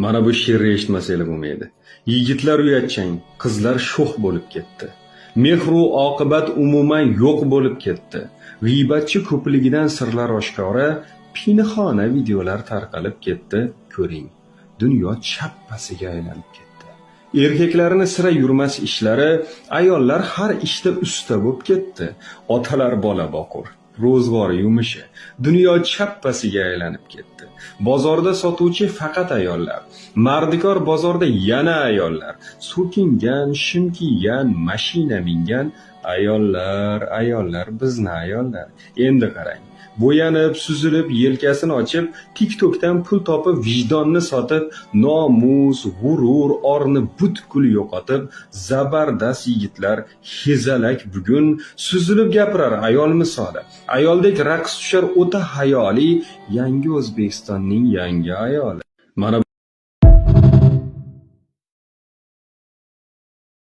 Mana bu she'rni eshitmasanglar bo'lmaydi. Yigitlar uyatchang, qizlar sho'x bo'lib ketdi. Mehru oqibat umuman yo'q bo'lib ketdi. G'iybatchi ko'pligidan sirlar oshkora, pinhona videolar tarqalib ketdi. Ko'ring, dunyo chappasiga aylanib ketdi. Erkaklarni sira yurmas ishlari, ayollar har ishda usta bo'lib ketdi. Otalar bola boqur, ro'zg'or yumishi, dunyo chappasiga aylanib ketdi. Bozorda sotuvchi faqat ayollar, mardikor bozorda yana ayollar, so'kingan, shim kiygan, mashina mingan ayollar, bizni ayollar. Endi qarang, bo'yanib, suzilib, yelkasini ochib, TikTokdan pul topib, vijdonni sotib, nomus, g'urur, orni butkul yo'qotib, zabardast yigitlar hezalak bugun suzilib gapirar ayol misoli. Ayoldek raqs tushar o'ta hayoli yangi O'zbekistonning yangi ayoli. Mana